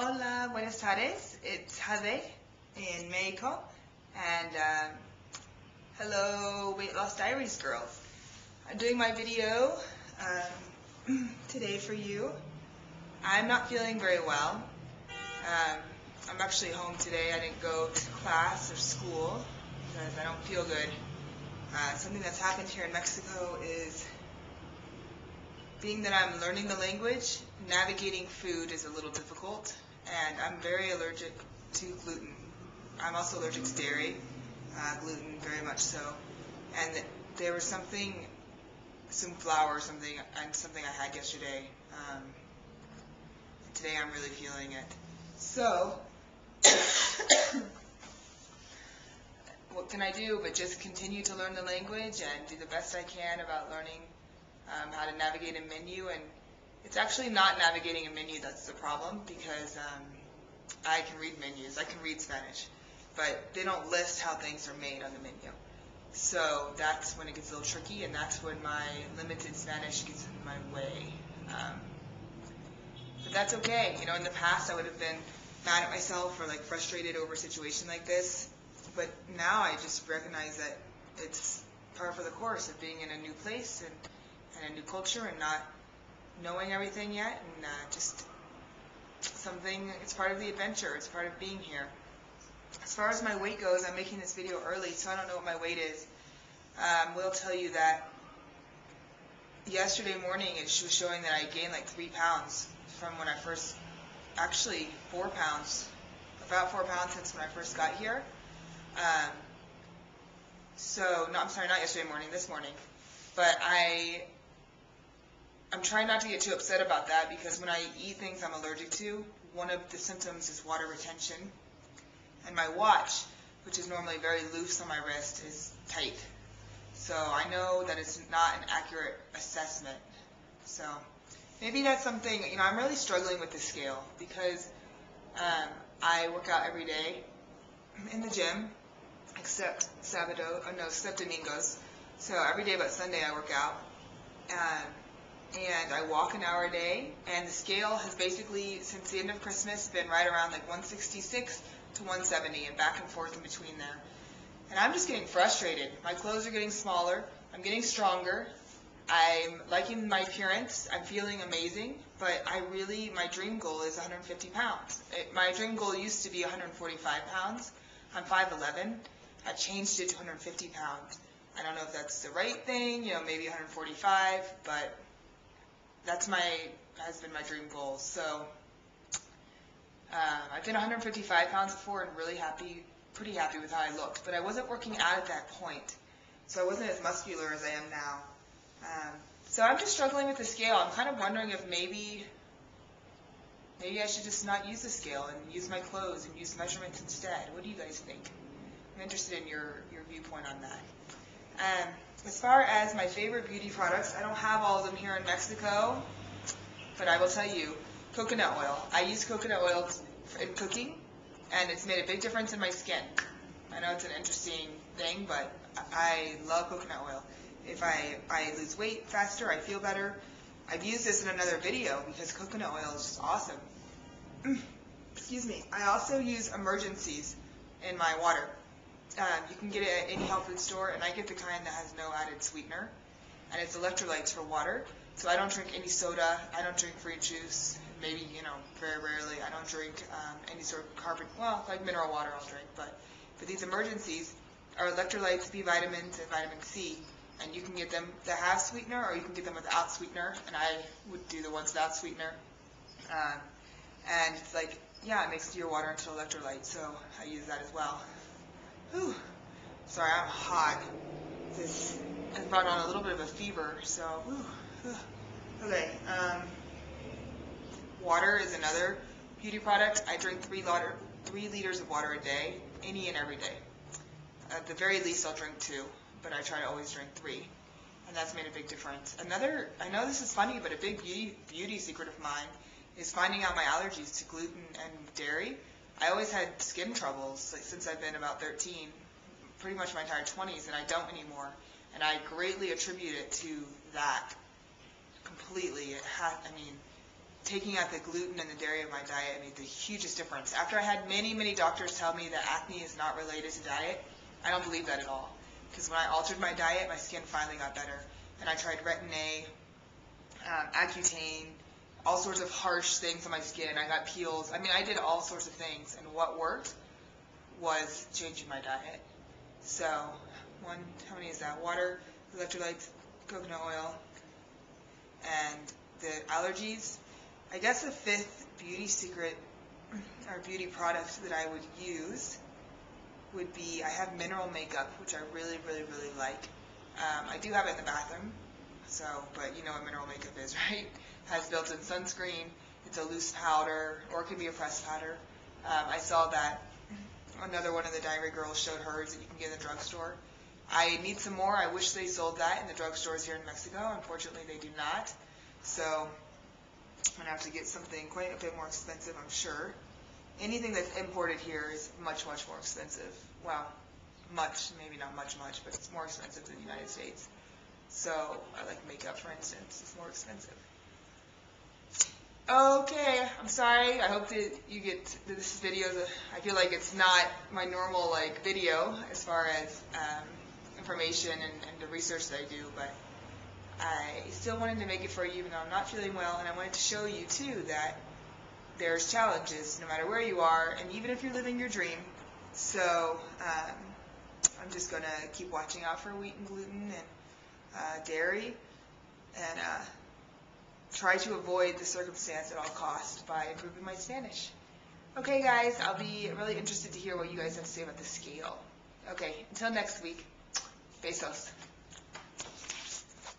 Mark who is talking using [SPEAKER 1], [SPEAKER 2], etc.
[SPEAKER 1] Hola, buenas tardes. It's Jade in Mexico. And hello, Weight Loss Diaries girls. I'm doing my video today for you. I'm not feeling very well. I'm actually home today. I didn't go to class or school because I don't feel good. Something that's happened here in Mexico is, being that I'm learning the language, navigating food is a little difficult, and I'm very allergic to gluten. I'm also allergic to dairy, gluten very much so, and there was some flour or something I had yesterday. Today I'm really feeling it. So, what can I do but just continue to learn the language and do the best I can about learning how to navigate a menu. And it's actually not navigating a menu that's the problem, because I can read menus, I can read Spanish, but they don't list how things are made on the menu. So that's when it gets a little tricky, and that's when my limited Spanish gets in my way. But that's okay. You know, in the past I would have been mad at myself or like frustrated over a situation like this, but now I just recognize that it's par for the course of being in a new place and a new culture and not knowing everything yet, and just something, it's part of the adventure, it's part of being here. As far as my weight goes, I'm making this video early, so I don't know what my weight is. Will tell you that yesterday morning it was showing that I gained like 3 pounds from when I first, actually 4 pounds, about 4 pounds since when I first got here. No, I'm sorry, not yesterday morning, this morning. But I'm trying not to get too upset about that, because when I eat things I'm allergic to, one of the symptoms is water retention. And my watch, which is normally very loose on my wrist, is tight. So I know that it's not an accurate assessment. So maybe that's something, you know, I'm really struggling with the scale, because I work out every day in the gym, except domingos. So every day but Sunday I work out. And I walk an hour a day, and the scale has basically, since the end of Christmas, been right around like 166 to 170 and back and forth in between there. And I'm just getting frustrated. My clothes are getting smaller, I'm getting stronger, I'm liking my appearance, I'm feeling amazing, but my dream goal is 150 pounds. My dream goal used to be 145 pounds. I'm 5'11". I changed it to 150 pounds. I don't know if that's the right thing, you know, maybe 145, but has been my dream goal. So I've been 155 pounds before and pretty happy with how I looked, but I wasn't working out at that point, so I wasn't as muscular as I am now. So I'm just struggling with the scale. I'm kind of wondering if maybe I should just not use the scale and use my clothes and use measurements instead. What do you guys think? I'm interested in your viewpoint on that. As far as my favorite beauty products, I don't have all of them here in Mexico, but I will tell you, coconut oil. I use coconut oil in cooking, and it's made a big difference in my skin. I know it's an interesting thing, but I love coconut oil. If I lose weight faster, I feel better. I've used this in another video because coconut oil is just awesome. Excuse me. I also use emergencies in my water. You can get it at any health food store, and I get the kind that has no added sweetener, and it's electrolytes for water. So I don't drink any soda, I don't drink fruit juice, maybe, you know, very rarely. I don't drink any sort of like mineral water I'll drink, but these emergencies are electrolytes, B vitamins, and vitamin C, and you can get them that have sweetener, or you can get them without sweetener, and I would do the ones without sweetener. And it's like, yeah, it makes your water into electrolyte, so I use that as well. Whew. Sorry, I'm hot. This has brought on a little bit of a fever, so whew. Okay. Water is another beauty product. I drink 3 liters of water a day, any and every day. At the very least, I'll drink 2, but I try to always drink 3, and that's made a big difference. I know this is funny, but a big beauty secret of mine is finding out my allergies to gluten and dairy. I always had skin troubles since I've been about 13, pretty much my entire 20s, and I don't anymore. And I greatly attribute it to that completely. taking out the gluten and the dairy of my diet made the hugest difference. After I had many, many doctors tell me that acne is not related to diet, I don't believe that at all. Because when I altered my diet, my skin finally got better. And I tried Retin-A, Accutane, all sorts of harsh things on my skin. I got peels. I mean, I did all sorts of things. And what worked was changing my diet. So, how many is that? Water, electrolytes, coconut oil, and the allergies. I guess the fifth beauty secret or beauty product that I would use would be, I have mineral makeup, which I really, really, really like. I do have it in the bathroom, but you know what mineral makeup is, right? Has built-in sunscreen, it's a loose powder, or it can be a pressed powder. I saw that another one of the Diary Girls showed hers that you can get in the drugstore. I need some more. I wish they sold that in the drugstores here in Mexico. Unfortunately, they do not. So I'm going to have to get something quite a bit more expensive, I'm sure. Anything that's imported here is much, much more expensive. Well, much, maybe not much, but it's more expensive than the United States. So I like makeup, for instance. It's more expensive. Okay, I'm sorry. I hope that you get this video. I feel like it's not my normal video as far as information and the research that I do, but I still wanted to make it for you even though I'm not feeling well, and I wanted to show you too that there's challenges no matter where you are, and even if you're living your dream. So I'm just going to keep watching out for wheat and gluten and dairy, and try to avoid the circumstance at all costs by improving my Spanish. Okay guys, I'll be really interested to hear what you guys have to say about the scale. Okay, until next week, besos.